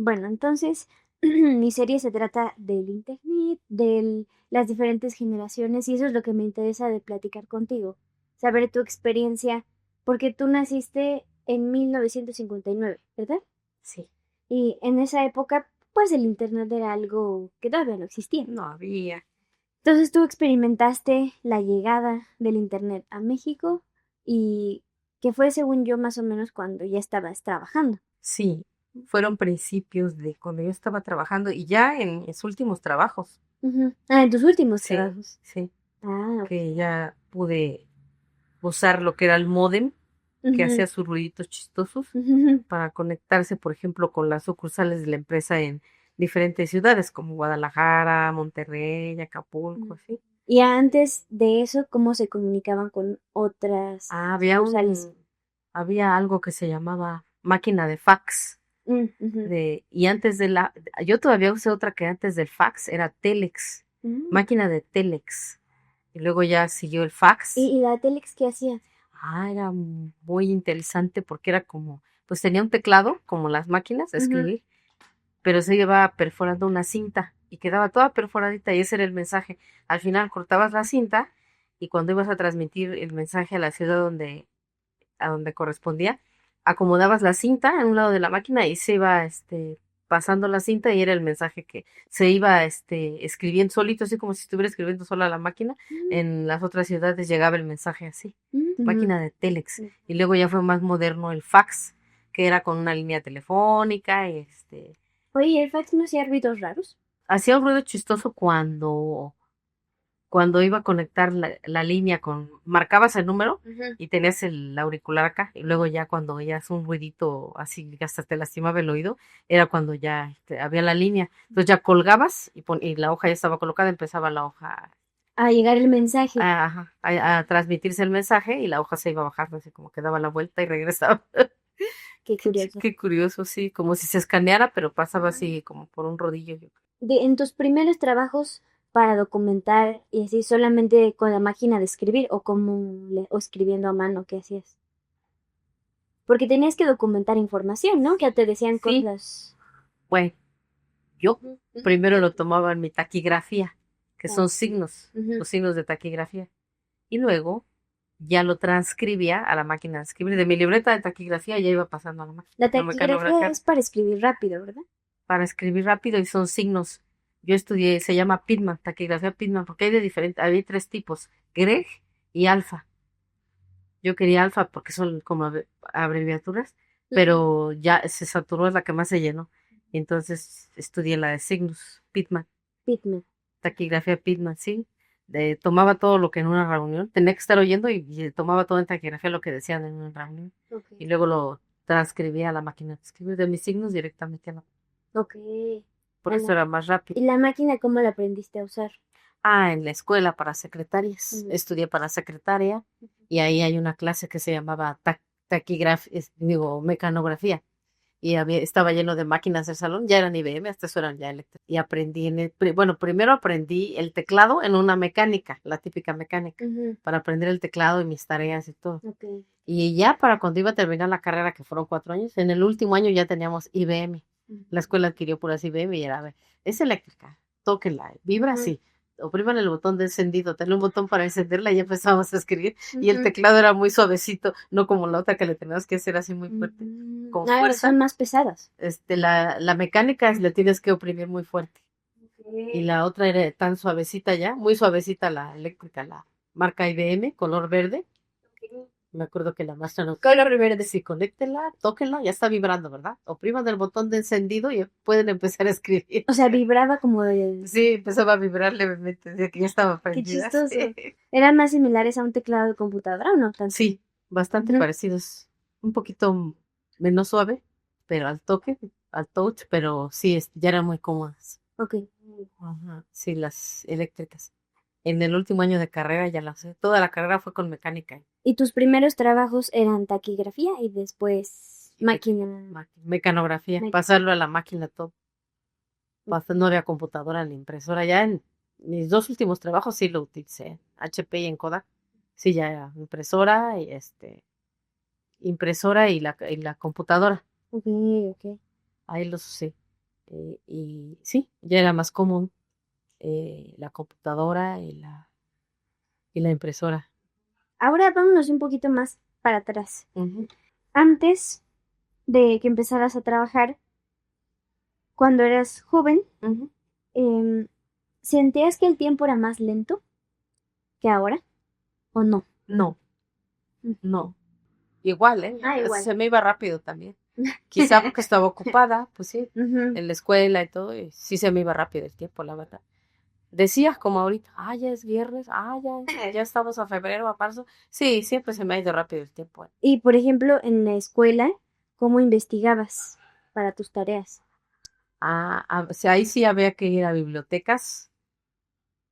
Bueno, entonces mi serie se trata del internet, de las diferentes generaciones y eso es lo que me interesa de platicar contigo, saber tu experiencia, porque tú naciste en 1959, ¿verdad? Sí, Y en esa época, pues el internet era algo que todavía no existía. no había. Entonces tú experimentaste la llegada del internet a México y que fue según yo más o menos cuando ya estabas trabajando. Sí, fueron principios de cuando yo estaba trabajando y ya en mis últimos trabajos. Ujú. Ah, en tus últimos Sí, trabajos. sí, Ah, ok. que ya pude usar lo que era el módem, que Ujú, hacía sus ruiditos chistosos ujú, para conectarse, por ejemplo, con las sucursales de la empresa en diferentes ciudades como Guadalajara, Monterrey, Acapulco, ujú. así. Y antes de eso, ¿cómo se comunicaban con otras Ah, sucursales? había algo que se llamaba máquina de fax. Ujú. Y antes yo todavía usé otra que antes del fax, era Telex, Mm. máquina de Telex. Y luego ya siguió el fax. ¿Y la Telex qué hacía? Ah, era muy interesante porque era como, pues tenía un teclado, como las máquinas, a Ujú. escribir, pero se iba perforando una cinta y quedaba toda perforadita y ese era el mensaje. Al final cortabas la cinta y cuando ibas a transmitir el mensaje a la ciudad a donde correspondía, acomodabas la cinta en un lado de la máquina y se iba pasando la cinta y era el mensaje que se iba escribiendo solito, así como si estuviera escribiendo sola la máquina. Mm, En las otras ciudades llegaba el mensaje así, ujú. máquina de Telex. Mm. Y luego ya fue más moderno el fax, que era con una línea telefónica, Oye, ¿y el fax no hacía ruidos raros? hacía un ruido chistoso cuando iba a conectar la línea marcabas el número Ujú. y tenías el auricular acá, y luego ya cuando oías un ruidito así que hasta te lastimaba el oído, era cuando ya había la línea. Entonces ya colgabas y la hoja ya estaba colocada, empezaba la hoja A llegar el mensaje. ajá, a transmitirse el mensaje y la hoja se iba bajando, así como que daba la vuelta y regresaba. Qué curioso. Qué curioso, sí, como si se escaneara, pero pasaba Ujú. así como por un rodillo. En tus primeros trabajos para documentar y así solamente con la máquina de escribir o o escribiendo a mano, ¿qué hacías? Porque tenías que documentar información, ¿no? Que te decían Sí, cosas. bueno, yo Ujú, ujú. primero lo tomaba en mi taquigrafía, que Ah, son signos, ujú. los signos de taquigrafía. Y luego ya lo transcribía a la máquina de escribir. De mi libreta de taquigrafía ya iba pasando a la máquina, La a taquigrafía mecanografía es para escribir rápido, ¿verdad? para escribir rápido y son signos. Yo estudié, se llama Pitman, taquigrafía Pitman, porque hay de diferentes, había tres tipos, Greg y Alfa. Yo quería Alfa porque son como abreviaturas, Ujú. pero ya se saturó, es la que más se llenó. Entonces estudié la de signos, Pitman. Pitman. Taquigrafía Pitman, sí. Tomaba todo lo que en una reunión, tenía que estar oyendo y tomaba todo en taquigrafía lo que decían en una reunión. Ok. Y luego lo transcribía a la máquina de escribir de mis signos directamente a la. Ok. Por A eso la- era más rápido. ¿Y la máquina cómo la aprendiste a usar? Ah, en la escuela para secretarias. Ujú, Estudié para secretaria ujú. y ahí hay una clase que se llamaba taquigrafía, digo, mecanografía. Y estaba lleno de máquinas del salón, ya eran IBM, hasta eso eran ya eléctricas. Y aprendí bueno, primero aprendí el teclado en una mecánica, la típica mecánica, Ujú. para aprender el teclado y mis tareas y todo. Ok. Y ya para cuando iba a terminar la carrera, que fueron 4 años, en el último año ya teníamos IBM. La Ujú. escuela adquirió puras IBM y era, a ver, es eléctrica, tóquenla, vibra Ujú, así. Opriman el botón de encendido, tenía un botón para encenderla y ya empezamos a escribir. Y el ujú, teclado era muy suavecito, no como la otra que le teníamos que hacer así muy fuerte. ujú. Con Ah, son fuerza, más pesadas. la mecánica le tienes que oprimir muy fuerte. Y Ok. la otra era tan suavecita ya, muy suavecita la eléctrica, la marca IBM, color verde. Me acuerdo que la maestra nos, Color verde. sí, conéctenla, tóquenla, ya está vibrando, ¿verdad? Opriman el botón de encendido y pueden empezar a escribir. O sea, vibraba como de... Sí, empezaba a vibrar levemente, decía que ya estaba Qué prendida. chistoso. ¿Eran más similares a un teclado de computadora o no tanto? Sí, bastante Ujú. parecidos. Un poquito menos suave, pero al toque, al touch, pero sí, ya eran muy cómodas. Ok. Ajá, sí, las eléctricas. En el último año de carrera ya las sé. Toda la carrera fue con mecánica ¿Y tus primeros trabajos eran taquigrafía y después y máquina? mecanografía. Pasarlo a la máquina todo. No había computadora ni impresora. Ya en mis dos últimos trabajos sí lo utilicé. HP y en Kodak. Sí, ya era impresora y impresora y la computadora. Ok, ok. Ahí los usé. y sí, ya era más común la computadora y la impresora. Ahora vámonos un poquito más para atrás. Ujú, Antes de que empezaras a trabajar, cuando eras joven, ujú. em, ¿sentías que el tiempo era más lento que ahora o no? No, Mm. no. Igual, ¿eh? Ah, igual. Se me iba rápido también. Quizá porque estaba ocupada, pues sí, Ujú. en la escuela y todo, y sí se me iba rápido el tiempo, la verdad. Decías como ahorita, ya es viernes, ya estamos a febrero, a marzo. Sí, siempre se me ha ido rápido el tiempo. Y por ejemplo, en la escuela, ¿cómo investigabas para tus tareas? O sea, ahí sí había que ir a bibliotecas,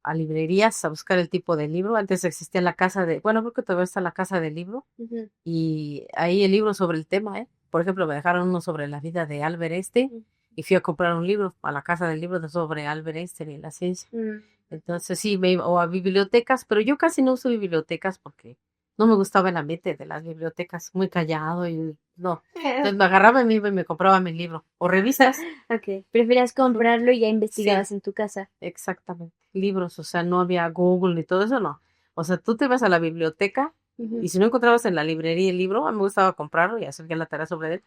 a librerías, a buscar el tipo de libro. Antes existía la casa bueno, creo que todavía está la casa del libro, Ujú. y ahí el libro sobre el tema, ¿eh? Por ejemplo, me dejaron uno sobre la vida de Albert Einstein, y fui a comprar un libro a la casa del libro sobre Albert Einstein y la ciencia. Mm. Entonces sí, me iba, o a bibliotecas, pero yo casi no uso bibliotecas porque no me gustaba el ambiente de las bibliotecas, muy callado y no. Entonces me agarraba y me iba y me compraba mi libro. O revistas. Ok, prefieras comprarlo y ya Sí, investigabas en tu casa. exactamente. Libros, o sea, no había Google ni todo eso, no. O sea, tú te ibas a la biblioteca Ujú. y si no encontrabas en la librería el libro, a mí me gustaba comprarlo y hacer ya la tarea sobre él,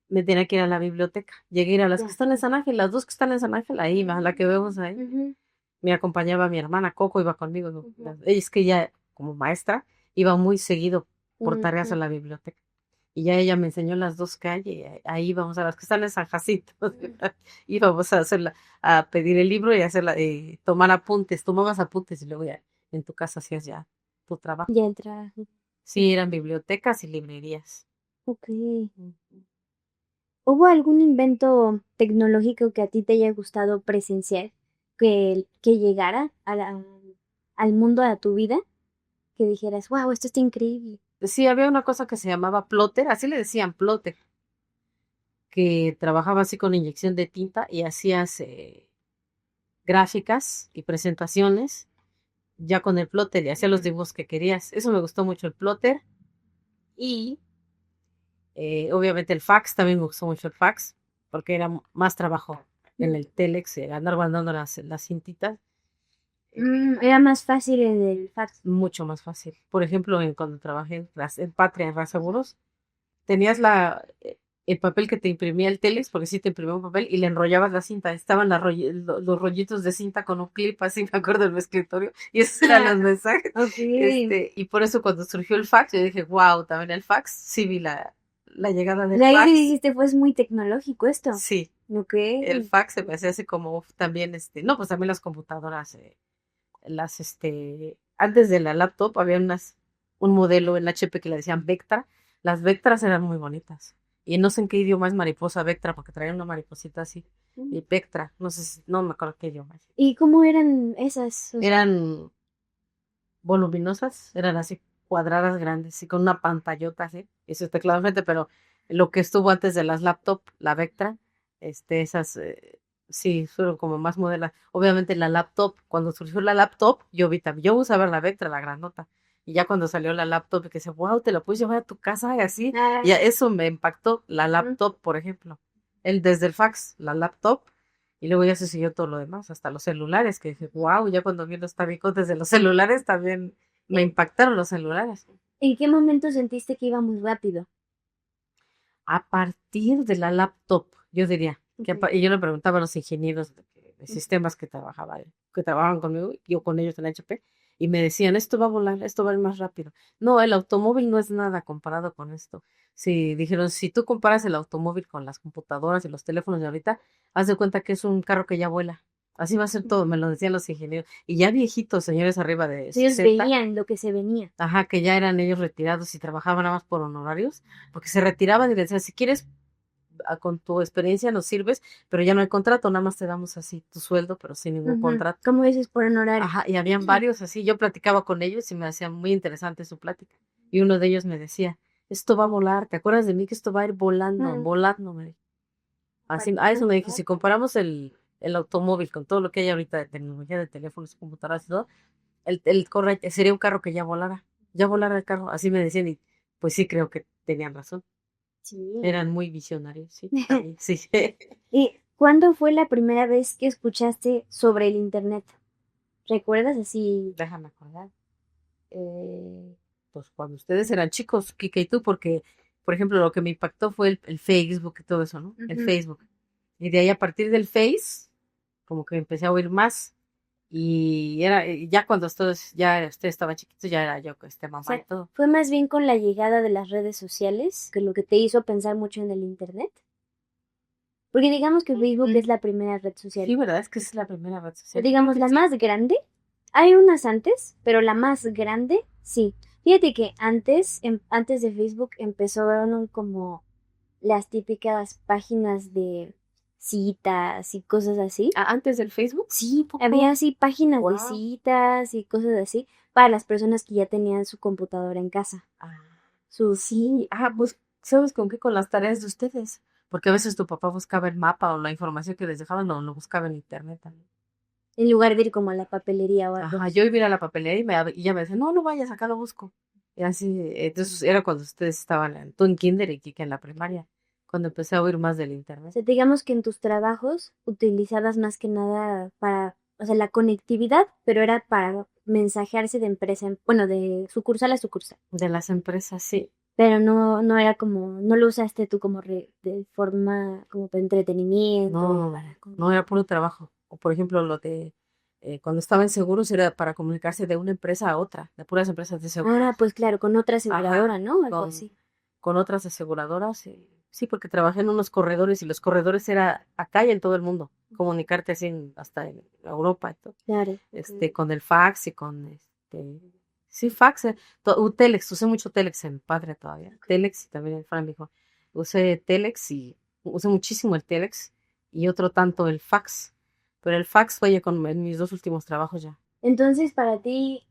me tenía que ir a la biblioteca. Llegué a ir a las que Ya. están en San Ángel, las dos que están en San Ángel, ahí iba, la que vemos ahí. Ujú, Me acompañaba mi hermana Coco, iba conmigo. ujú, Es que ella, como maestra, iba muy seguido por tareas a ujú. la biblioteca. Y ya ella me enseñó las dos calles, y ahí íbamos a las que están en San Jacinto. Íbamos a hacerla, a pedir el libro y hacerla, tomar apuntes, tomabas apuntes y luego ya en tu casa hacías ya tu trabajo. Ya entra. Sí, eran bibliotecas y librerías. Ok. Ujú. ¿Hubo algún invento tecnológico que a ti te haya gustado presenciar, que llegara al mundo, a tu vida, que dijeras, wow, esto está increíble? Sí, había una cosa que se llamaba plotter, así le decían plotter, que trabajaba así con inyección de tinta y hacías gráficas y presentaciones ya con el plotter y hacía los dibujos que querías. Eso me gustó mucho el plotter y obviamente el fax, también me gustó mucho el fax porque era más trabajo en el telex, andar guardando las cintitas, Era más fácil en el fax. mucho más fácil. Por ejemplo, cuando trabajé en Patria, en Seguros, tenías el papel que te imprimía el Telex, porque sí te imprimía un papel y le enrollabas la cinta. Estaban los rollitos de cinta con un clip, así me acuerdo en mi escritorio, y esos eran los mensajes. Ok. Y por eso cuando surgió el fax, yo dije, wow, también el fax, sí vi la llegada del De ahí fax. dijiste, pues muy tecnológico esto. Sí, Ok. el fax se me hacía así como también, no, pues también las computadoras, antes de la laptop había un modelo en HP que le decían Vectra. Las Vectras eran muy bonitas. Y no sé en qué idioma es mariposa Vectra, porque traía una mariposita así. Y Vectra, no sé no me acuerdo qué idioma es. ¿Y cómo eran esas? O sea, Eran voluminosas, eran así cuadradas grandes y con una pantallota así, y su teclado enfrente, pero lo que estuvo antes de las laptop, la Vectra, esas sí, fueron como más modernas. Obviamente la laptop, cuando surgió la laptop, yo vi también, yo usaba la Vectra, la grandota, y ya cuando salió la laptop, que se, wow, te la puedes llevar a tu casa y así, ah, y eso me impactó, la ujú. laptop, por ejemplo, desde el fax, la laptop, y luego ya se siguió todo lo demás, hasta los celulares, que dije, wow, ya cuando vi los tabicotes de los celulares también me impactaron los celulares. ¿En qué momento sentiste que iba muy rápido? A partir de la laptop, yo diría, Ok. y yo le preguntaba a los ingenieros de Ujú. sistemas que trabajaban conmigo, yo con ellos en HP, y me decían, esto va a volar, esto va a ir más rápido. No, el automóvil no es nada comparado con esto. Si dijeron, si tú comparas el automóvil con las computadoras y los teléfonos de ahorita, haz de cuenta que es un carro que ya vuela. Así va a ser todo, me lo decían los ingenieros. Y ya viejitos, señores arriba de Ellos 60, veían lo que se venía. ajá, que ya eran ellos retirados y trabajaban nada más por honorarios, porque se retiraban y les decían, si quieres, con tu experiencia nos sirves, pero ya no hay contrato, nada más te damos así tu sueldo, pero sin ningún Ujú. contrato. ¿Cómo dices por honorario? Ajá, y habían varios así, yo platicaba con ellos y me hacía muy interesante su plática. Y uno de ellos me decía, esto va a volar, ¿te acuerdas de mí que esto va a ir volando, Mm. volando? Me dijo. Así, a eso me dije, si comparamos el automóvil con todo lo que hay ahorita de tecnología de teléfonos, computadoras y todo, sería un carro que ya volara el carro, así me decían, y pues sí creo que tenían razón, Sí. eran muy visionarios, sí, también, sí. ¿Y ¿Cuándo fue la primera vez que escuchaste sobre el internet? ¿Recuerdas así? Déjame acordar. Pues cuando ustedes eran chicos, Kike y tú, porque, por ejemplo, lo que me impactó fue el Facebook y todo eso, ¿no? El Facebook. Y de ahí a partir del Face, como que empecé a oír más. Y era, ya cuando ya ustedes estaban chiquitos, ya era yo, O mamá y sea, todo. fue más bien con la llegada de las redes sociales que lo que te hizo pensar mucho en el internet. Porque digamos que Facebook es la primera red social. Sí, ¿verdad? Es que esa es la primera red social. Yo creo Digamos, que la sí. más grande. Hay unas antes, pero la más grande, sí. Fíjate que antes de Facebook empezaron como las típicas páginas de citas y cosas así. Ah, antes del Facebook. Sí, ¿Poco? había así páginas de Wow. citas y cosas así para las personas que ya tenían su computadora en casa. Sí, pues, ¿sabes con qué? Con las tareas de ustedes. Porque a veces tu papá buscaba el mapa o la información que les dejaban, no, lo buscaba en internet también. En lugar de ir como a la papelería o algo. Ajá, yo iba a ir a la papelería y ella me decía, no, no vayas, acá lo busco. Y así, entonces era cuando ustedes estaban, tú en kinder y Kike en la primaria, cuando empecé a oír más del O internet. sea, digamos que en tus trabajos utilizabas más que nada para, o sea, la conectividad, pero era para mensajearse de empresa, bueno, de sucursal a sucursal. De las empresas, sí. Pero no era como, no lo usaste tú como de forma, como para entretenimiento. No, no era puro trabajo. O por ejemplo, lo de cuando estaba en seguros era para comunicarse de una empresa a otra, de puras empresas de seguros. Ahora, pues claro, con otra aseguradora, Ajá, ¿no? Algo así. con otras aseguradoras. Sí, porque trabajé en unos corredores y los corredores era acá y en todo el mundo. Comunicarte así hasta en Europa y todo. Claro. Con el fax y sí, fax. Telex, usé mucho Telex en Patria todavía. Telex y también en Fran dijo, usé Telex y usé muchísimo el Telex y otro tanto el fax. Pero el fax fue ya en mis dos últimos trabajos ya. Entonces, para ti,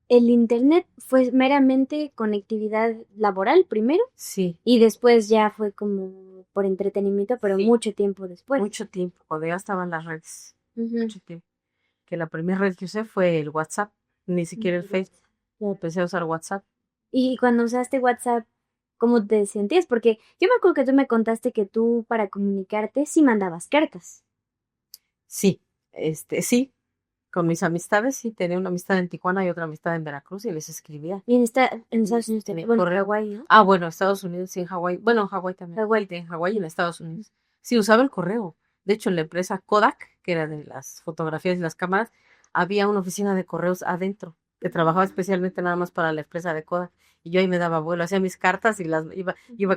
el internet fue meramente conectividad laboral primero Sí, y después ya fue como por entretenimiento, pero sí, mucho tiempo después. mucho tiempo, cuando ya estaban las redes. Ujú. Mucho tiempo. Que la primera red que usé fue el WhatsApp, ni siquiera el Facebook. Empecé a usar WhatsApp. Y cuando usaste WhatsApp, ¿cómo te sentías? Porque yo me acuerdo que tú me contaste que tú para comunicarte sí mandabas cartas. Sí, sí, con mis amistades, sí, tenía una amistad en Tijuana y otra amistad en Veracruz y les escribía. Y en Estados Unidos Tenía también. Bueno, correo. Hawái, ¿no? Ah, bueno, Estados Unidos y en Hawái. Bueno, en Hawái también. Hawái. En Hawái y en Estados Unidos. Sí, usaba el correo. De hecho, en la empresa Kodak, que era de las fotografías y las cámaras, había una oficina de correos adentro, que trabajaba especialmente nada más para la empresa de Kodak. Y yo ahí me daba vuelo, hacía mis cartas y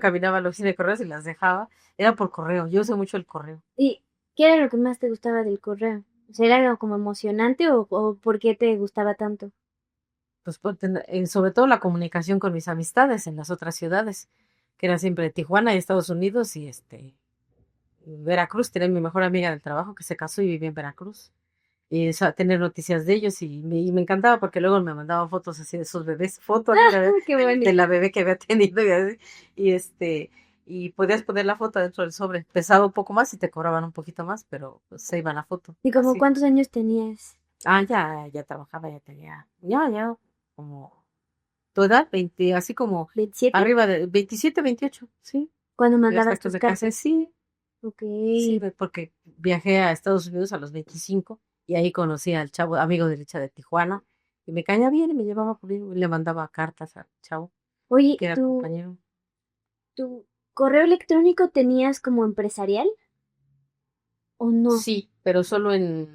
caminaba a la oficina de correos y las dejaba. Era por correo. Yo usé mucho el correo. ¿Y qué era lo que más te gustaba del correo? O sea, ¿era algo como emocionante o por qué te gustaba tanto? Pues sobre todo la comunicación con mis amistades en las otras ciudades, que era siempre Tijuana y Estados Unidos y Veracruz. Tenía mi mejor amiga del trabajo que se casó y vivía en Veracruz. Y tener noticias de ellos y me encantaba porque luego me mandaban fotos así de sus bebés, fotos Qué bonito. de la bebé que había tenido y podías poner la foto dentro del sobre. Pesaba un poco más y te cobraban un poquito más, pero pues, se iba la foto. ¿Y como Así. cuántos años tenías? Ya trabajaba, ya tenía, ya, como tu edad, 20, así como ¿27? arriba de 27, 28, sí. Cuando Ya hasta mandabas que tus se casé, cartas. sí. Ok. Sí, porque viajé a Estados Unidos a los 25 y ahí conocí al chavo, amigo de Richa de Tijuana, y me caía bien y me llevaba por ahí, y le mandaba cartas al chavo, Oye, que era compañero. ¿tu correo electrónico tenías como empresarial o no? Sí, pero solo en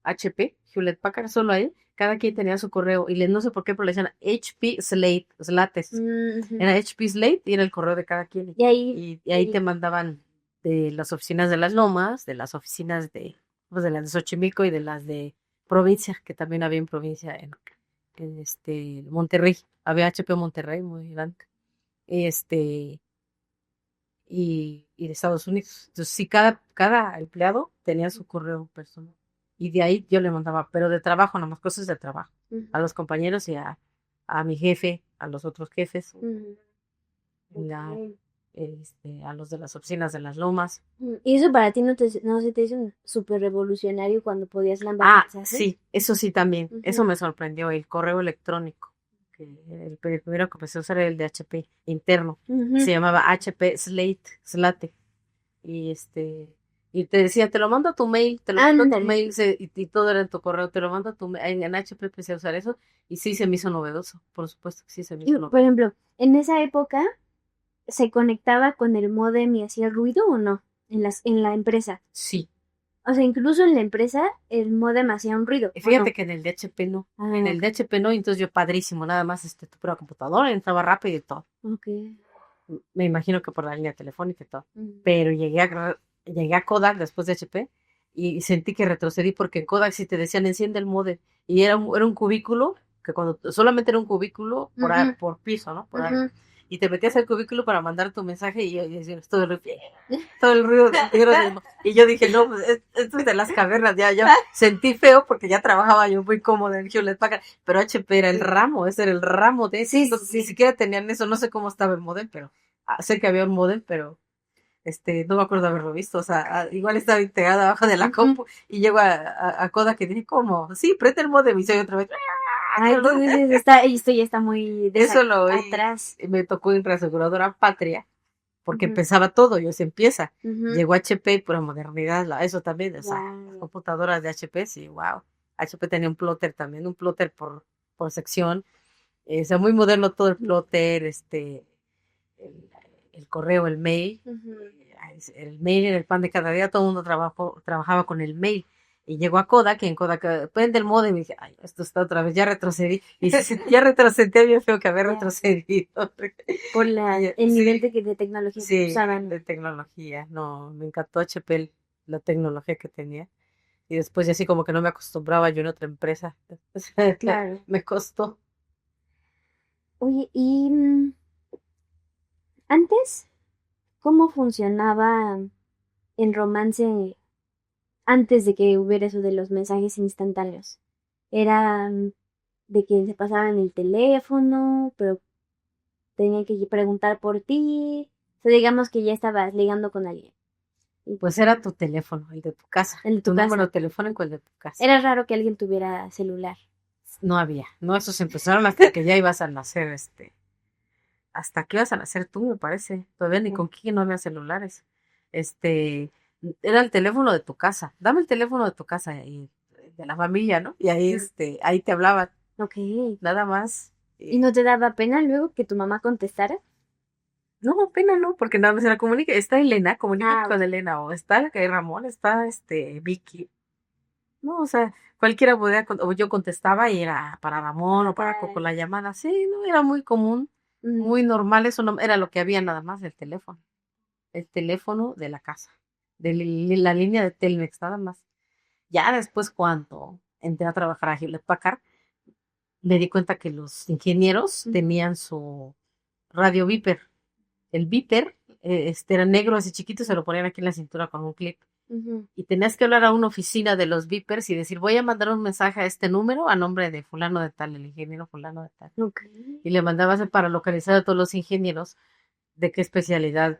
HP, Hewlett Packard, solo ahí, cada quien tenía su correo, y no sé por qué, pero le decían HP Slate, Slates. Ujú. Era HP Slate y era el correo de cada quien. Y ahí, Y ahí te mandaban de las oficinas de Las Lomas, de las oficinas pues de las de Xochimilco y de las de provincia, que también había en provincia en Monterrey. Había HP Monterrey muy grande. Y y de Estados Unidos. Entonces, sí, cada empleado tenía su correo personal. Y de ahí yo le mandaba, pero de trabajo, nomás cosas de trabajo. A los compañeros y a mi jefe, a los otros jefes. ujú. la, Ok. a los de las oficinas de las lomas. ¿Y eso para ti no se te hizo súper revolucionario cuando podías mandar mensajes? Sí, eso sí también, eso Ujú. me sorprendió, el correo electrónico, que el primero que empecé a usar era el de HP interno, Ujú. se llamaba HP Slate, y Y te decía, te lo mando a tu mail, te lo mando a tu Ándale. mail, y todo era en tu correo, te lo mando a tu mail. En HP empecé a usar eso y sí se me hizo novedoso, por supuesto que sí se me Y, hizo por novedoso. ejemplo, en esa época, ¿se conectaba con el módem y hacía ruido o no? En la empresa. Sí. O sea, incluso en la empresa, el módem hacía un ruido, Y ¿o no? fíjate que en el de HP no. En Ah, el de HP no, entonces yo padrísimo, nada más tu pura computadora, entraba rápido y todo. ok. Me imagino que por la línea telefónica y todo. Mm. Pero llegué a Kodak después de HP y sentí que retrocedí porque en Kodak sí te decían enciende el módem y era un cubículo que cuando solamente era un cubículo Ujú, por piso, ¿no? Por área. ujú. Y te metías al cubículo para mandar tu mensaje y decías todo el ruido y yo dije, no, pues esto es de las cavernas, ya sentí feo porque ya trabajaba yo muy cómoda en Hewlett Packard, pero HP era el ramo, ese era el ramo de, Sí, sí, ni sí. siquiera tenían eso, no sé cómo estaba el modem, pero sé que había un modem, pero no me acuerdo haberlo visto, o sea, igual estaba integrada abajo de la Ujú. compu y llego a Kodak que dije, ¿cómo? Sí, prende el modem y soy otra vez. Ay, entonces esto ya está muy Eso lo oí, atrás. me tocó en reaseguradora Patria, porque Ujú, empezaba todo, yo se empieza. ujú. Llegó HP y pura modernidad, eso también, o sea, las Wow. computadoras de HP, sí, wow. HP tenía un plotter también, un plotter por sección, o sea, muy moderno todo el plotter, el, el correo, el mail, Ujú. el mail era el pan de cada día, todo el mundo trabajaba con el mail. Y llegó a Kodak, y en Kodak prende el modem y dije, ay, esto está otra vez, ya retrocedí. Y sí, ya retrocedí, bien feo que haber Ya, retrocedido. por el nivel Sí, de tecnología que sí, usaban. de tecnología. No, me encantó HP la tecnología que tenía. Y después ya así como que no me acostumbraba yo en otra empresa. Claro. Me costó. Oye, y antes, ¿cómo funcionaba el romance antes de que hubiera eso de los mensajes instantáneos? Era de que se pasaban el teléfono, pero tenía que preguntar por ti. O sea, digamos que ya estabas ligando con alguien. Y Pues era tu teléfono, el de tu casa. en tu Tu número casa. telefónico, el de tu casa. Era raro que alguien tuviera celular. No había. No, esos empezaron hasta que ya ibas a nacer, hasta que ibas a nacer tú, me parece. Todavía ni Ujú. con quién no había celulares. Este, era el teléfono de tu casa. Dame el teléfono de tu casa y de la familia, ¿no? Y ahí, ahí te hablaban, Ok. nada más. ¿Y no te daba pena luego que tu mamá contestara? No, pena no, porque nada más era comunica, está Elena, comunícate Ah, con Elena, o está Ramón, está Vicky. No, o sea, cualquiera podía, o yo contestaba y era para Ramón o para Coco ah, la llamada. Sí, no, era muy común, mm, muy normal, eso no era lo que había nada más, el teléfono de la casa, la línea de Telmex, nada más. Ya después, cuando entré a trabajar a Hewlett Packard, me di cuenta que los ingenieros ujú, tenían su radio Viper. El Viper, era negro así chiquito, se lo ponían aquí en la cintura con un clip. ujú. Y tenías que hablar a una oficina de los Vipers y decir, voy a mandar un mensaje a este número a nombre de fulano de tal, el ingeniero fulano de tal. Ok. Y le mandabas para localizar a todos los ingenieros de qué especialidad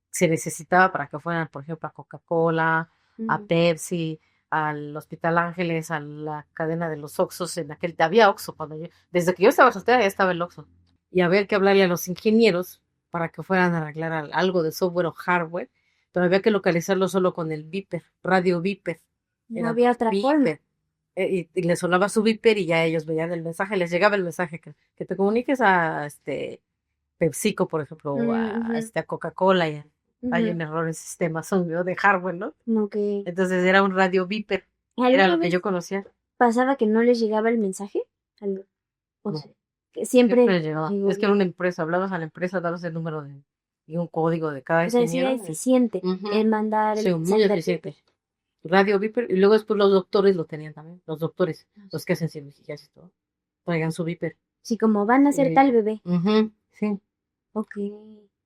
se necesitaba para que fueran, por ejemplo, a Coca-Cola, a Mm, Pepsi, al Hospital Ángeles, a la cadena de los Oxxos, había Oxxo cuando desde que yo estaba soltera ya estaba el Oxxo. Y había que hablarle a los ingenieros para que fueran a arreglar algo de software o hardware, pero había que localizarlo solo con el Viper, radio Viper, no era había otra forma. Viper. Y le sonaba su Viper y ya ellos veían el mensaje, les llegaba el mensaje que te comuniques a PepsiCo, por ejemplo, o Mm, ujú, a Coca-Cola, y hay ujú. un error en el sistema, son de hardware, ¿no? Ok. Entonces era un radio Viper, era ¿Alguna lo que yo vez conocía. pasaba que no les llegaba el mensaje? O No, sea, que siempre siempre llegaba. llegó Es que era bien. una empresa, hablabas a la empresa, dabas el número y un código de cada O sea, sí era ingeniero. eficiente Ujú. en mandar el Sí, muy mensaje al eficiente. Viper. Radio Viper, y luego después los doctores lo tenían también, los doctores, No sé. los que hacen cirugías y todo, traigan su Viper. Sí, como van a ser tal bebé. Ujú, sí, Ok.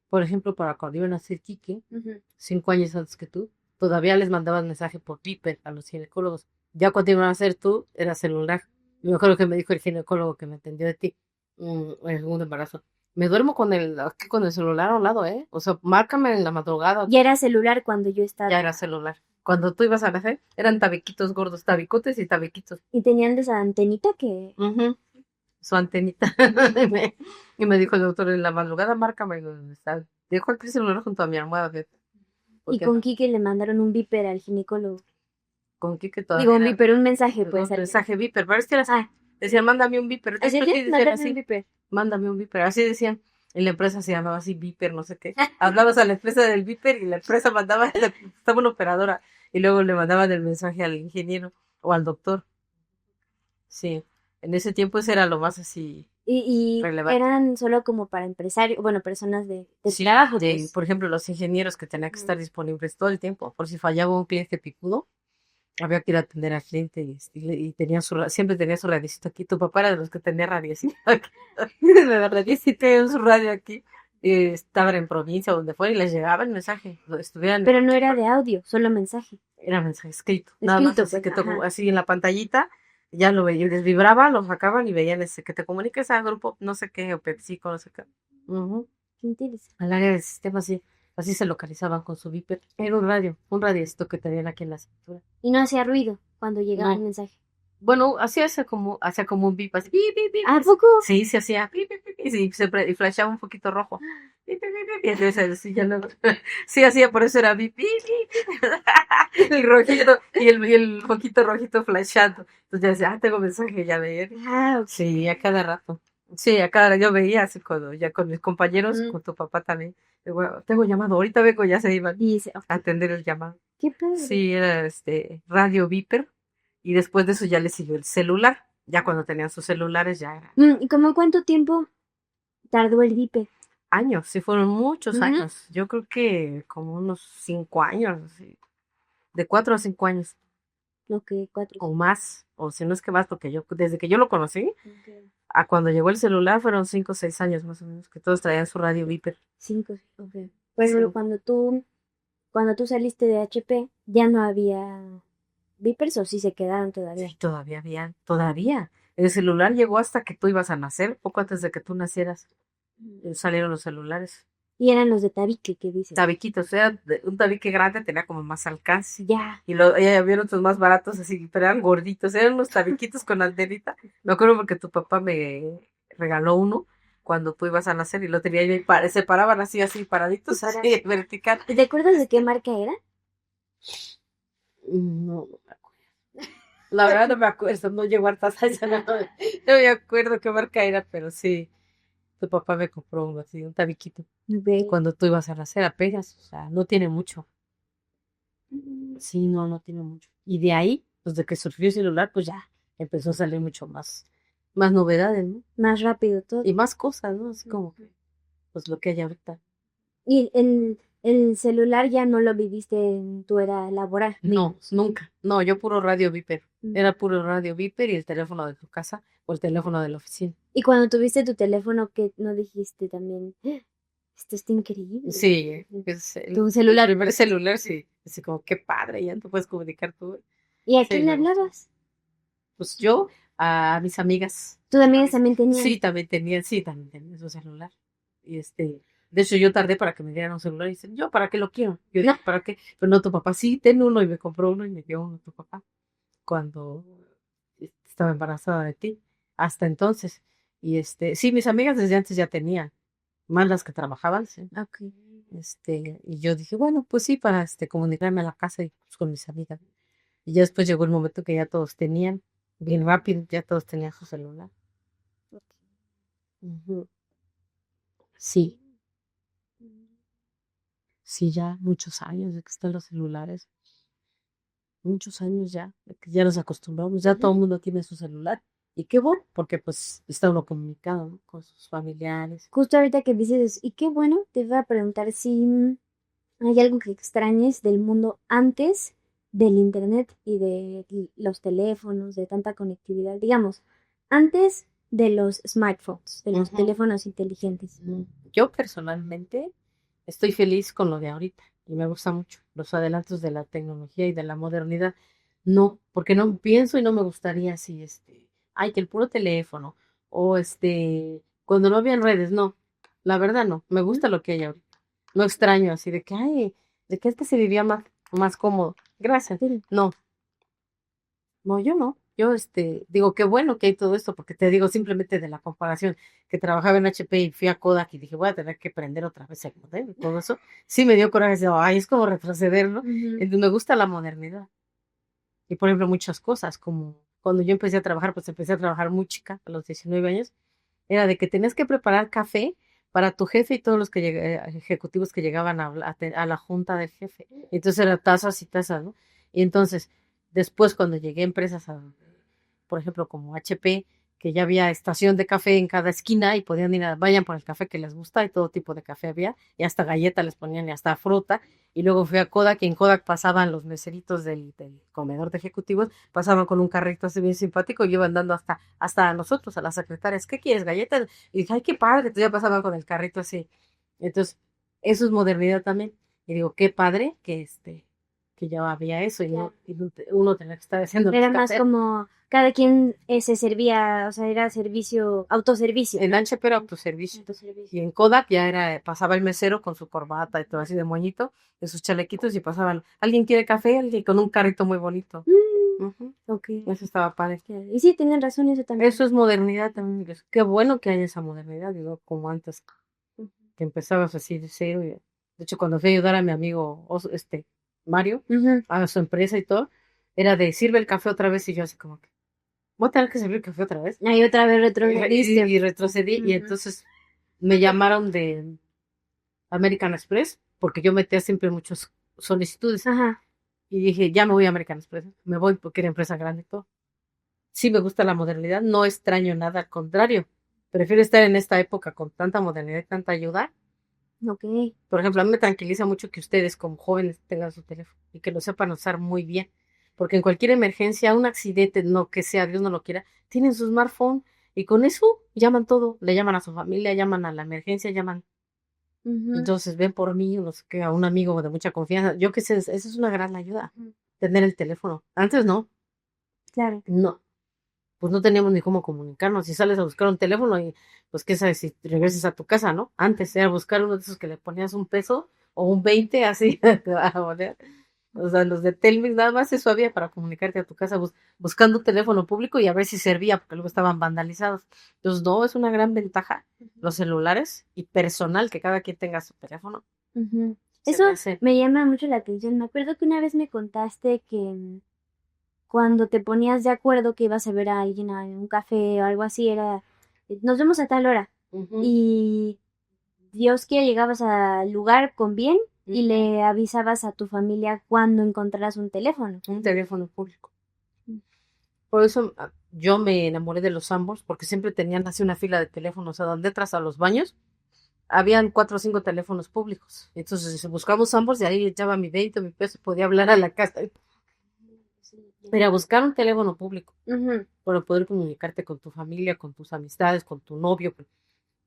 por ejemplo, para cuando iban a hacer Quique, Ujú. 5 años antes que tú, todavía les mandabas mensaje por Viper a los ginecólogos. Ya cuando iban a hacer tú, era celular. Y me acuerdo que me dijo el ginecólogo que me atendió de ti, en el segundo embarazo. Me duermo aquí con el celular a un lado, ¿eh? O sea, márcame en la madrugada. Ya era celular cuando yo Ya estaba. era celular. Cuando tú ibas a nacer, eran tabiquitos gordos, tabicotes y tabiquitos. Y tenían de esa antenita que. Ujú, su antenita. Y me dijo el doctor en la madrugada, márcame dónde está. Dejo aquí el celular junto a mi almohada. Y con Quique le mandaron un viper al ginecólogo. Con Quique Digo, todavía un viper, un mensaje, un pues. mensaje viper, pero es que decían, mándame un viper. ¿Así Después sí es? decían Mándame un así, viper. mándame un viper. Así decían. Y la empresa se llamaba así Viper, no sé qué. Hablabas a la empresa del Viper y la empresa mandaba, estaba una operadora y luego le mandaban el mensaje al ingeniero o al doctor. Sí, en ese tiempo eso era lo más así Y relevante. eran solo como para empresarios, bueno, personas de Sí, trabajo, pues. por ejemplo, los ingenieros que tenían que estar disponibles todo el tiempo, por si fallaba un cliente picudo, había que ir a atender al cliente y tenía siempre tenía su radiocito aquí. Tu papá era de los que tenía radiocito aquí. La radiocito en su radio aquí. Estaban en provincia, donde fuera, y les llegaba el mensaje. Estuvieran, Pero no era de audio, solo mensaje. era mensaje escrito. Nada más Escrito, así pues, que ajá. así en la pantallita, ya lo veían, les vibraba, lo sacaban y veían ese que te comuniques a grupo, no sé qué, o PepsiCo, no sé qué. Ujú. Qué interesante. Al área del sistema, así se localizaban con su viper. Era un radio esto que tenían aquí en la cintura. Y no hacía ruido cuando llegaba el No. mensaje. Bueno, hacía como un bip, así, bip, bip, bip. ¿A poco? Sí, se hacía, bip, bip, bip, y sí, y flashaba un poquito rojo. Bip, bip, bip, bip, y entonces, sí, ya luego, sí, hacía, por eso era bip, bip, bip, bip. El rojito, y el poquito rojito flashando. Entonces ya decía, tengo mensaje, ya veía. Ah, ok. Sí, a cada rato. Sí, a cada rato yo veía así cuando, ya con mis compañeros, con tu papá también. Bueno, tengo llamado, ahorita vengo, ya se iban Y dice, a atender el llamado. qué padre. Sí, era Radio Viper. Y después de eso ya le siguió el celular. Ya cuando tenían sus celulares ya era ¿Y como cuánto tiempo tardó el viper? años, sí fueron muchos Ujú. años. Yo creo que como unos 5 años, así, de 4 a 5 años Ok, 4. o más, o si no es que más, porque desde que yo lo conocí Okay. a cuando llegó el celular fueron 5 o 6 años más o menos, que todos traían su radio Viper. 5, ok. Pues Sí. cuando tú saliste de HP, ya no había vipers o sí se quedaron todavía. Sí, todavía. El celular llegó hasta que tú ibas a nacer, poco antes de que tú nacieras, salieron los celulares. Y eran los de tabique que dices. Tabiquitos, era un tabique grande, tenía como más alcance. Ya. Y había otros más baratos así, pero eran gorditos, eran unos tabiquitos con antenita. Me acuerdo porque tu papá me regaló uno cuando tú ibas a nacer y lo tenía y se paraban así paraditos, así, vertical. ¿Te acuerdas de qué marca era? No me acuerdo. La verdad no me acuerdo, no llegó hartas años, no me acuerdo qué marca era, pero sí, tu papá me compró uno así, un tabiquito. Ve. Cuando tú ibas a nacer apenas, o sea, no tiene mucho. Mm, Sí, no tiene mucho. Y de ahí, pues de que surgió el celular, pues ya empezó a salir mucho más novedades, ¿no? Más rápido todo. Y más cosas, ¿no? Así como que, pues lo que hay ahorita. Y el celular ya no lo viviste en tu era laboral. No, nunca. No, yo puro radio Viper. Mm. Era puro radio Viper y el teléfono de tu casa o el teléfono de la oficina. Y cuando tuviste tu teléfono, ¿qué no dijiste también? Esto está increíble. Sí, es Tu celular. el primer celular, sí. Así como, qué padre, ya te puedes comunicar tú. ¿Y a Sí, quién le me gustó. hablabas? Pues yo, a mis amigas. ¿Tus amigas también tenían? Sí, también tenían su celular. Y de hecho yo tardé para que me dieran un celular y dicen, yo, ¿para qué lo quiero? Yo dije, ¿para qué? Pero no, tu papá, sí, ten uno y me compró uno y me dio uno tu papá cuando estaba embarazada de ti. Hasta entonces. Y sí, mis amigas desde antes ya tenían, más las que trabajaban, sí. Ok. Y yo dije, bueno, pues sí, para comunicarme a la casa y pues, con mis amigas. Y ya después llegó el momento que ya todos tenían, bien rápido, ya todos tenían su celular. Ujú. Sí, sí, ya muchos años de que están los celulares. Muchos años ya, de que ya nos acostumbramos, ya todo el mundo tiene su celular. Y qué bueno, porque pues está uno comunicado, ¿no? Con sus familiares. Justo ahorita que dices eso, y qué bueno, te iba a preguntar si hay algo que extrañes del mundo antes del internet y de los teléfonos, de tanta conectividad, digamos, antes de los smartphones, de los Ujú. teléfonos inteligentes. Yo personalmente estoy feliz con lo de ahorita y me gusta mucho los adelantos de la tecnología y de la modernidad. No, porque no pienso y no me gustaría así, ay, que el puro teléfono o cuando no habían redes, no, la verdad no, me gusta lo que hay ahorita. No extraño así de que, ay, de que se vivía más cómodo. Gracias. Sí. No, no, yo no. Yo, digo, qué bueno que hay todo esto, porque te digo simplemente de la comparación, que trabajaba en HP y fui a Kodak y dije, voy a tener que aprender otra vez el modelo y todo eso. Sí me dio coraje, decía, ay, es como retroceder, ¿no? Ujú. Entonces, me gusta la modernidad. Y, por ejemplo, muchas cosas, como cuando yo empecé a trabajar, pues empecé a trabajar muy chica, a los 19 años, era de que tenías que preparar café para tu jefe y todos los que ejecutivos que llegaban a la junta del jefe. Y entonces era tazas y tazas, ¿no? Y entonces, después cuando llegué a empresas, por ejemplo, como HP, que ya había estación de café en cada esquina y podían ir vayan por el café que les gusta y todo tipo de café había, y hasta galleta les ponían y hasta fruta. Y luego fui a Kodak y en Kodak pasaban los meseritos del comedor de ejecutivos, pasaban con un carrito así bien simpático y iban dando hasta a nosotros, a las secretarias, ¿qué quieres? ¿Galletas? Y dije, ay, qué padre, entonces ya pasaban con el carrito así. Entonces, eso es modernidad también. Y digo, qué padre que ya había eso y, no, y uno tenía que estar haciendo los Era más cafés. como cada quien se servía, o sea, era servicio, autoservicio. En HP era autoservicio. Autoservicio. Y en Kodak ya pasaba el mesero con su corbata y todo así de moñito, de sus chalequitos y pasaban, ¿alguien quiere café? Alguien con un carrito muy bonito. Ujú. Ok. Eso estaba padre. Y sí, tienen razón, eso también. Eso es modernidad también. Qué bueno que haya esa modernidad, digo, como antes, que empezabas así de cero. De hecho, cuando fui a ayudar a mi amigo, Mario, Ujú. a su empresa y todo, era de sirve el café otra vez y yo así como que, voy a tener que servir el café otra vez. Ahí otra vez Y retrocediste. retrocedí y Ujú. entonces me llamaron de American Express porque yo metía siempre muchas solicitudes Ajá. y dije, ya me voy a American Express, me voy porque era empresa grande y todo. Sí me gusta la modernidad, no extraño nada, al contrario, prefiero estar en esta época con tanta modernidad y tanta ayuda. Ok. Por ejemplo, a mí me tranquiliza mucho que ustedes como jóvenes tengan su teléfono y que lo sepan usar muy bien, porque en cualquier emergencia, un accidente, no que sea, Dios no lo quiera, tienen su smartphone y con eso llaman todo, le llaman a su familia, llaman a la emergencia, llaman. Ujú. Entonces ven por mí, no sé qué, a un amigo de mucha confianza. Yo qué sé, esa es una gran ayuda, Ujú. tener el teléfono. Antes Claro. no, pues no teníamos ni cómo comunicarnos. Si sales a buscar un teléfono y pues qué sabes si regresas a tu casa, ¿no? Antes era buscar uno de esos que le ponías un peso o un 20 así, te va a poner. O sea, los de Telmex nada más eso había para comunicarte a tu casa buscando un teléfono público y a ver si servía, porque luego estaban vandalizados. Entonces, no, es una gran ventaja los celulares y personal que cada quien tenga su teléfono. Ujú. Se Eso me hace. me llama mucho la atención. Me acuerdo que una vez me contaste que cuando te ponías de acuerdo que ibas a ver a alguien a un café o algo así, era, nos vemos a tal hora. Ujú, Y Dios quiera llegabas al lugar con bien y ujú, le avisabas a tu familia cuando encontraras un teléfono. un teléfono público. Por eso yo me enamoré de los Ambos, porque siempre tenían así una fila de teléfonos, a donde entras a los baños, habían 4 o 5 teléfonos públicos. Entonces, si buscamos Ambos, de ahí echaba mi 20 mi peso, podía hablar a la casa. Era buscar un teléfono público Ujú. para poder comunicarte con tu familia, con tus amistades, con tu novio.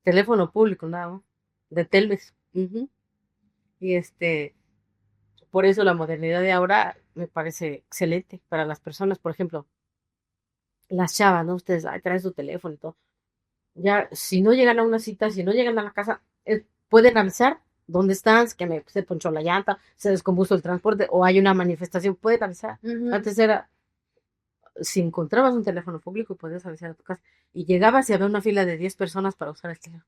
Teléfono público, nada más, de Telmex. Ujú. Y por eso la modernidad de ahora me parece excelente para las personas. Por ejemplo, las chavas, ¿no? Ustedes, ay, traen su teléfono y todo. Ya, si no llegan a una cita, si no llegan a la casa, pueden avisar dónde están, que se ponchó la llanta, se descompuso el transporte o hay una manifestación, pueden avisar. Ujú. Antes era, si encontrabas un teléfono público, podías avisar a tu casa. Y llegabas y había una fila de 10 personas para usar el teléfono.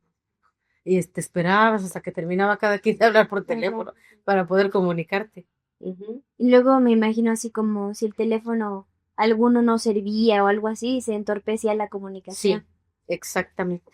Y te esperabas hasta que terminaba cada quien de hablar por teléfono para poder comunicarte. Ujú. Y luego me imagino así como si el teléfono alguno no servía o algo así, se entorpecía la Sí, comunicación. exactamente.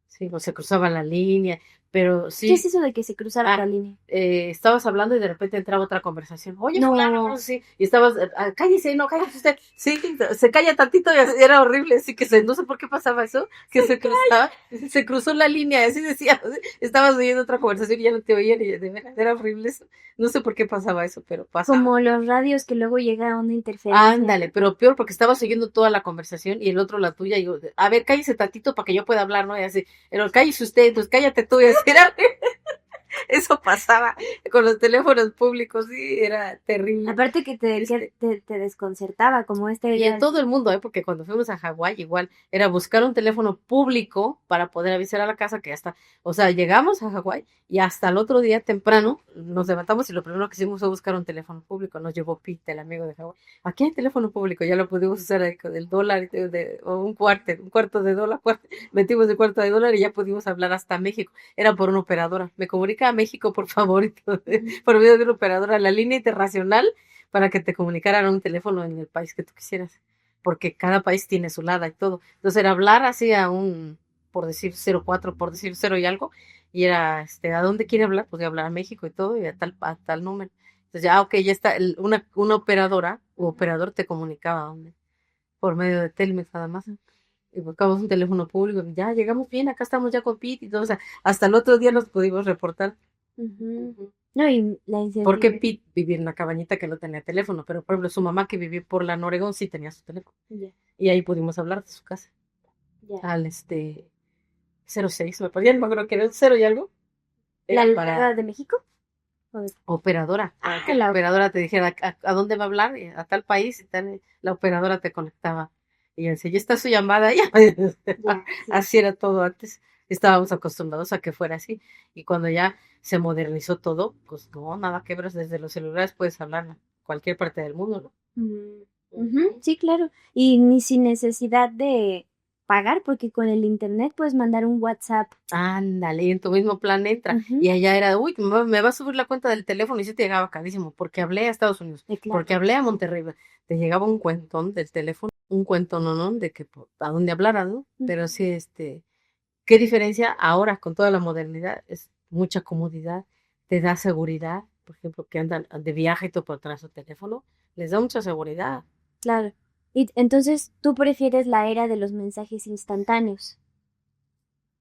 Sí, o se cruzaba la línea, pero ¿Qué es sí. eso de que se cruzara la Ah, línea? estabas hablando y de repente entraba otra conversación. Oye, fulano, no No. sé, y estabas, cállese, no, cállese usted. Sí, se calla tantito y era horrible, así que no sé por qué pasaba eso, que se cruzaba, se cruzó la línea, así decía, estabas oyendo otra conversación y ya no te oían y de veras, era horrible eso. No sé por qué pasaba eso, pero pasaba. Como los radios que luego llega a una interferencia. Ándale, pero peor porque estabas oyendo toda la conversación y el otro la tuya y yo, a ver, cállese tantito para que yo pueda hablar, ¿no? Y así, pero cállese usted, pues cállate tú y así era. Eso pasaba con los teléfonos públicos, sí, era terrible. Aparte que te desconcertaba, como Y en todo el mundo, porque cuando fuimos a Hawái igual era buscar un teléfono público para poder avisar a la casa que ya está. O sea, llegamos a Hawái y hasta el otro día temprano nos levantamos y lo primero que hicimos fue buscar un teléfono público. Nos llevó Pete, el amigo de Hawái. Aquí hay teléfono público, ya lo pudimos usar ahí con el dólar o un cuarto de dólar. Metimos el cuarto de dólar y ya pudimos hablar hasta México. Era por una operadora. Me comunica a México, por favor, por medio de una operadora. La línea internacional para que te comunicaran un teléfono en el país que tú quisieras, porque cada país tiene su lada y todo. Entonces era hablar así a un, por decir 04, por decir 0 y algo, y era, ¿a dónde quiere hablar? Pues de hablar a México y todo, y a tal número. Entonces ya, ok, ya está, una operadora u operador te comunicaba a dónde, por medio de Telmex nada más. Y buscamos un teléfono público, ya llegamos bien, acá estamos ya con Pete y todo, o sea, hasta el otro día nos pudimos reportar. No, y Porque Pete vivía en una cabañita que no tenía teléfono, pero por ejemplo su mamá que vivía por la Noregón sí tenía su teléfono. Y ahí pudimos hablar de su casa. Al 06, me parecía, no me acuerdo que era el 0 y algo. ¿La para de México? Operadora. Para que la operadora te dijera a dónde va a hablar, a tal país, y tal, la operadora te conectaba. Y decía, ya está su llamada, ya. Así era todo antes. Estábamos acostumbrados a que fuera así. Y cuando ya se modernizó todo, pues no, nada que ver, desde los celulares puedes hablar a cualquier parte del mundo, ¿no? Sí, claro. Y ni sin necesidad de pagar, porque con el internet puedes mandar un WhatsApp. Ándale, en tu mismo plan entra. Y allá era, uy, me va a subir la cuenta del teléfono y sí te llegaba carísimo, porque hablé a Estados Unidos, porque hablé a Monterrey, te llegaba un cuentón del teléfono, un cuentón, ¿no? De que a dónde hablaras, ¿no? Pero sí, ¿qué diferencia ahora con toda la modernidad? Es mucha comodidad, te da seguridad, por ejemplo, que andan de viaje y todo por atrás su teléfono, les da mucha seguridad. Claro. Y entonces, ¿tú prefieres la era de los mensajes instantáneos?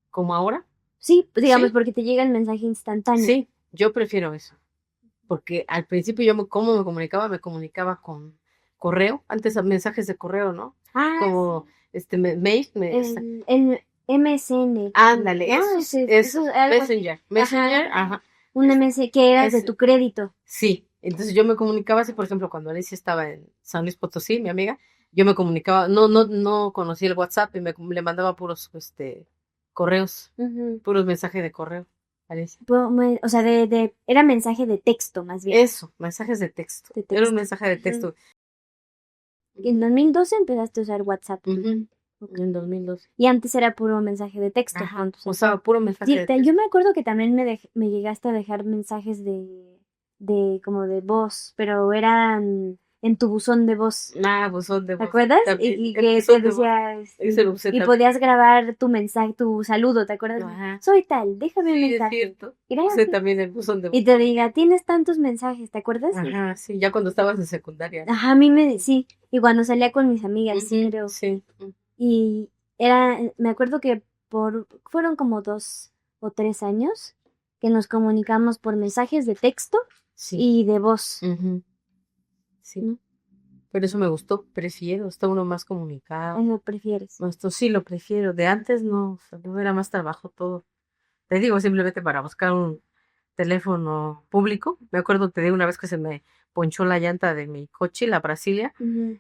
¿Como ahora? Sí, digamos, porque te llega el mensaje instantáneo. Sí, yo prefiero eso. Porque al principio yo ¿cómo me comunicaba? Me comunicaba con correo, antes mensajes de correo, ¿no? Como mail, el MSN. Ándale, eso, Messenger, ajá. Un MS que era de tu crédito. Sí, entonces yo me comunicaba así, por ejemplo, cuando Alicia estaba en San Luis Potosí, mi amiga, yo me comunicaba, no conocía el WhatsApp y le mandaba puros correos, puros mensajes de correo. Alicia. O sea, era mensaje de texto, más bien. Eso, mensajes de texto. Era un mensaje de texto. En 2012 empezaste a usar WhatsApp. En 2012. Y antes era puro mensaje de texto. Usaba puro mensaje de texto. Yo me acuerdo que también me llegaste a dejar mensajes como de voz, pero eran en tu buzón de voz. Buzón de voz. ¿Te acuerdas? Y que te decía, y podías grabar tu mensaje, tu saludo, ¿te acuerdas? Ajá. Soy tal, déjame un mensaje. Es cierto. Gracias. También el buzón de voz. Y te diga, tienes tantos mensajes, ¿te acuerdas? Ajá, sí, ya cuando estabas en secundaria. Ajá, sí, y cuando salía con mis amigas, sí, creo. Sí. Y me acuerdo que fueron como 2 o 3 años que nos comunicamos por mensajes de texto y de voz. Sí. ¿No? Pero eso me gustó, prefiero, está uno más comunicado. ¿Eso prefieres? Esto sí lo prefiero, de antes no, no era más trabajo todo. Te digo, simplemente para buscar un teléfono público. Me acuerdo, te digo, una vez que se me ponchó la llanta de mi coche, la Brasilia,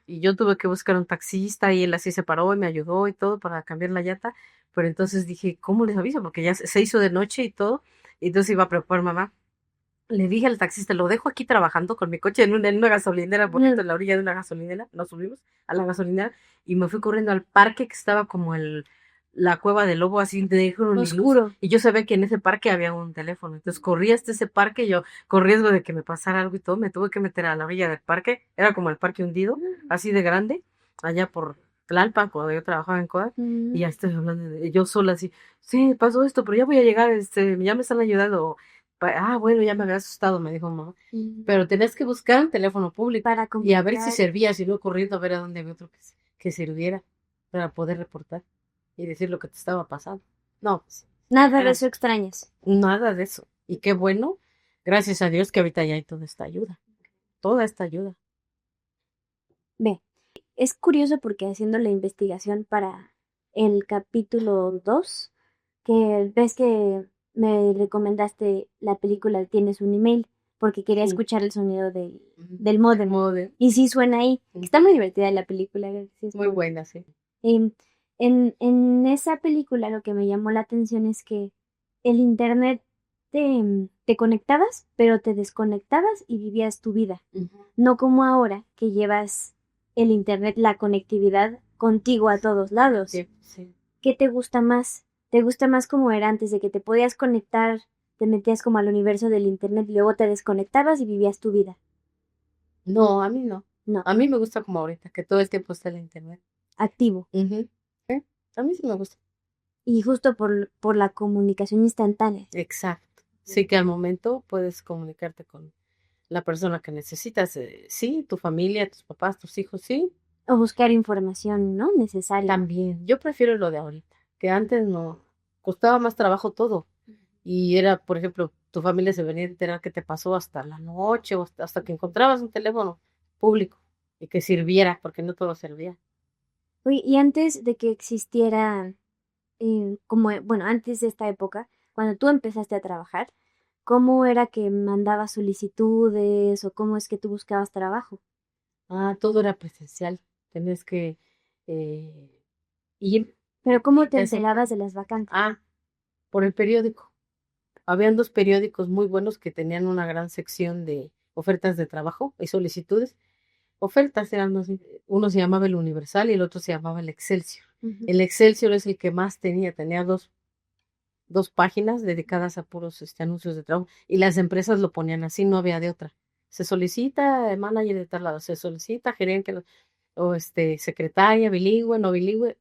y yo tuve que buscar un taxista y él así se paró y me ayudó y todo para cambiar la llanta. Pero entonces dije, ¿cómo les aviso? Porque ya se hizo de noche y todo, y entonces iba a preocupar mamá. Le dije al taxista, lo dejo aquí trabajando con mi coche en una gasolinera, bonito, en la orilla de una gasolinera. Nos subimos a la gasolinera y me fui corriendo al parque que estaba como la cueva del lobo, así oscuro. Y yo sabía que en ese parque había un teléfono. Entonces corrí hasta ese parque, yo con riesgo de que me pasara algo y todo, me tuve que meter a la orilla del parque. Era como el parque hundido, así de grande, allá por Tlalpan, cuando yo trabajaba en Kodak. Y ya estoy hablando yo sola así, sí, pasó esto, pero ya voy a llegar, ya me están ayudando. Bueno, ya me había asustado, me dijo mamá. Pero tenés que buscar un teléfono público y a ver si servía, si no corriendo a ver a dónde había otro que sirviera para poder reportar y decir lo que te estaba pasando. No, pues. Nada de eso extrañas. Nada de eso. Y qué bueno, gracias a Dios que ahorita ya hay toda esta ayuda. Toda esta ayuda. Ve, es curioso porque haciendo la investigación para el capítulo 2, que ves que me recomendaste la película Tienes un email, porque quería Sí. escuchar el sonido del El módem. modem. Y sí suena ahí. Está muy divertida la película. Sí, Muy buena, sí. Em, en esa película lo que me llamó la atención es que el internet te conectabas, pero te desconectabas y vivías tu vida. No como ahora que llevas el internet, la conectividad contigo a todos lados. Sí, sí. ¿Qué te gusta más? ¿Te gusta más como era antes de que te podías conectar, te metías como al universo del internet y luego te desconectabas y vivías tu vida? No, a mí no. No, A mí me gusta como ahorita, que todo el tiempo está en internet. activo. Ujú. Sí, a mí sí me gusta. Y justo por la comunicación instantánea. Exacto. Sí que al momento puedes comunicarte con la persona que necesitas. Sí, tu familia, tus papás, tus hijos, sí. O buscar información, ¿no? Necesaria. También. Yo prefiero lo de ahorita, que antes no. Costaba más trabajo todo. Y era, por ejemplo, tu familia se venía a enterar qué te pasó hasta la noche o hasta que encontrabas un teléfono público y que sirviera, porque no todo servía. Oye, y antes de que existiera, bueno, antes de esta época, cuando tú empezaste a trabajar, ¿cómo era que mandabas solicitudes o cómo es que tú buscabas trabajo? Ah, todo era presencial. Tenías que eh, ir. Pero ¿cómo te te hacían- enterabas de las vacantes? Ah, por el periódico. Habían dos periódicos muy buenos que tenían una gran sección de ofertas de trabajo y solicitudes. Ofertas eran más, uno se llamaba el Universal y el otro se llamaba el Excelsior. Ujú. El Excelsior es el que más tenía dos páginas dedicadas a puros anuncios de trabajo y las empresas lo ponían así, no había de otra. Se solicita manager de tal lado, se solicita gerente o secretaria, bilingüe, no bilingüe,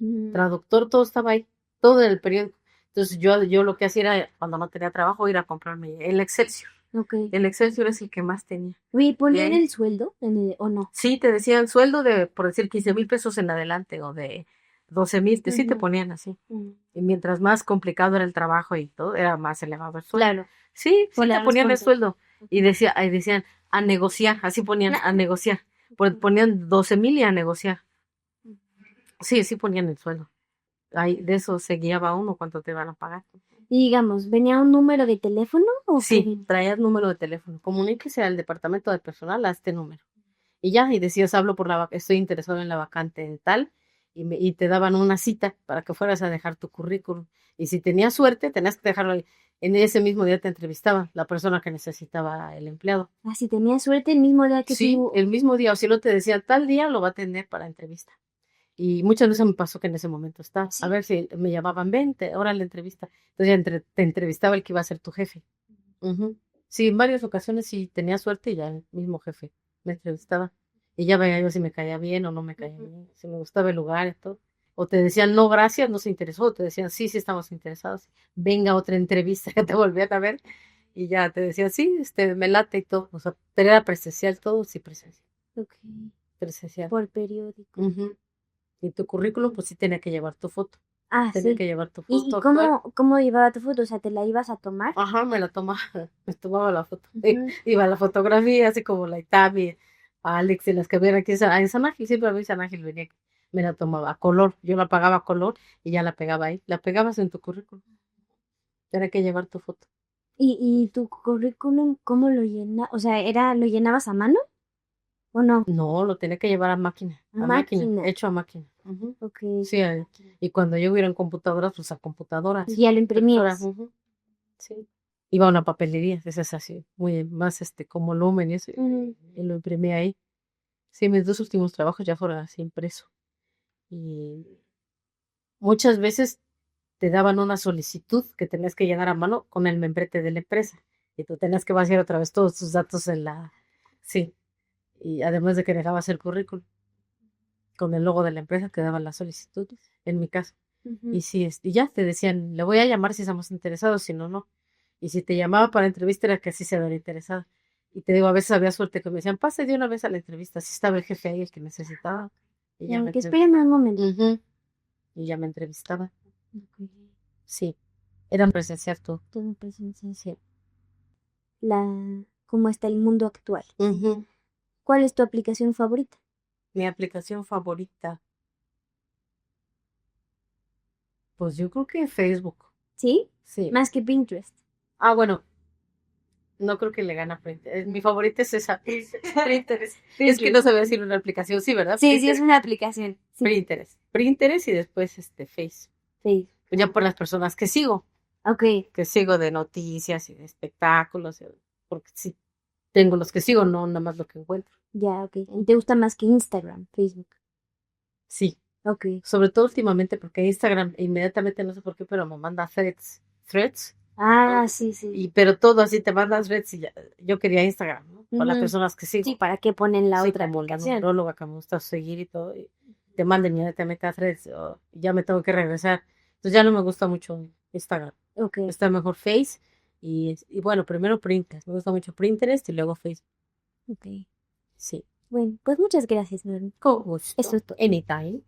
Mm, traductor, todo estaba ahí, todo en el periódico. Entonces yo lo que hacía era, cuando no tenía trabajo, ir a comprarme el Excelsior. ok. El Excelsior es el que más tenía. Oye, De ¿ponían ahí, el sueldo o no? sí, te decían sueldo de, por decir, 15,000 pesos en adelante o de 12,000, sí te Ujú. ponían así. Mm, Y mientras más complicado era el trabajo y todo, era más elevado el sueldo. claro, Sí, por sí te la ponían el responsabilidad. sueldo. Y ahí decían a negociar, así ponían a negociar. Ponían 12,000 y a negociar. Sí, sí ponían el sueldo. Ahí, de eso se guiaba uno cuánto te van a pagar. Y digamos, ¿venía un número de teléfono o qué Sí, venía? traías número de teléfono. Comuníquese al departamento de personal a este número. Y ya, y decías, hablo por estoy interesado en la vacante en tal, y te daban una cita para que fueras a dejar tu currículum. Y si tenías suerte, tenías que dejarlo ahí. En ese mismo día te entrevistaba la persona que necesitaba el empleado. Ah, si tenías suerte el mismo día que Sí, tú. el mismo día, o si no te decía, tal día lo va a atender para entrevista. Y muchas veces me pasó que en ese momento estaba, a Sí. ver si me llamaban, vente, ahora la entrevista. Entonces ya te entrevistaba el que iba a ser tu jefe. Ujú. Sí, en varias ocasiones sí tenía suerte y ya el mismo jefe me entrevistaba. Y ya veía yo si me caía bien o no me caía Ujú. bien, si me gustaba el lugar y todo. O te decían, no, gracias, no se interesó. O te decían, sí, sí estamos interesados. Venga otra entrevista que te volvían a ver. Y ya te decían, sí, me late y todo. O sea, pero era presencial todo, sí, presencial. Ok, Presencial. por periódico. Ujú. Y tu currículum, pues sí tenía que llevar tu foto. Ah, Tenía sí. que llevar tu ¿Y foto actual. cómo llevaba tu foto? O sea, ¿te la ibas a tomar? Ajá, me la tomaba, me tomaba la foto. Ujú. Iba a la fotografía, así como la Itabi, a Alex y las que ven aquí en San Ángel, siempre a mí San Ángel venía aquí. Me la tomaba a color, yo la pagaba a color y ya la pegaba ahí. La pegabas en tu currículum. Era que llevar tu foto. ¿Y tu currículum cómo lo llena? O sea, ¿lo llenabas a mano o no? No, lo tenía que llevar A a máquina, máquina. hecho a máquina. Ujú. Ok. Sí, y cuando yo hubiera en computadoras, pues a Y computadoras. ya lo Impresora, imprimías. ujú. Sí. Iba a una papelería, esa es así, muy más con volumen y eso, Ujú. y lo imprimí ahí. Sí, mis dos últimos trabajos ya fueron así impreso. Y muchas veces te daban una solicitud que tenías que llenar a mano con el membrete de la empresa. Y tú tenías que vaciar otra vez todos tus datos en la... Sí, y además de que dejabas el currículum con el logo de la empresa, te daban la solicitud, en mi caso. Ujú. Y sí, y ya te decían, le voy a llamar si estamos interesados, si no, no. Y si te llamaba para entrevista era que sí se había interesado. Y te digo, a veces había suerte que me decían, pase de una vez a la entrevista, si estaba el jefe ahí, el que necesitaba. Y Y ya me aunque espérenme un momento. Ujú. Y ya me entrevistaba. Ok. Sí, eran presencial todo. Todo presencial. Sí. La, cómo está el mundo actual. Ujú. ¿Cuál es tu aplicación favorita? Mi aplicación favorita, pues yo creo que Facebook. ¿Sí? Sí. Más que Pinterest. Ah, bueno, no creo que le gana a Pinterest. Mi favorita es esa. Pinterest. Es que no sabía decir una aplicación, sí, ¿verdad? Sí, sí, es una aplicación. Sí. Pinterest y después Face. Sí. Ya por las personas que sigo. Ok. Que sigo de noticias y de espectáculos. Porque sí, tengo los que sigo, no nada más lo que encuentro. Ya, ok. ¿Y te gusta más que Instagram, Facebook? Sí. Ok. Sobre todo últimamente porque Instagram inmediatamente, no sé por qué, pero me manda threads. Ah, sí, sí. Pero todo así te mandas threads y yo quería Instagram, ¿no? Por las personas que sigo. Sí, ¿para qué ponen la Sí, otra como la aplicación? numeróloga que me gusta seguir y todo, y te manda inmediatamente a threads, y ya me tengo que regresar. Entonces ya no me gusta mucho Instagram. Ok. Está mejor Face y bueno, primero Pinterest. Me gusta mucho Pinterest y luego Facebook. Ok. Sí. Bueno, pues muchas gracias, Norma. Con gusto. Eso es todo. Anytime.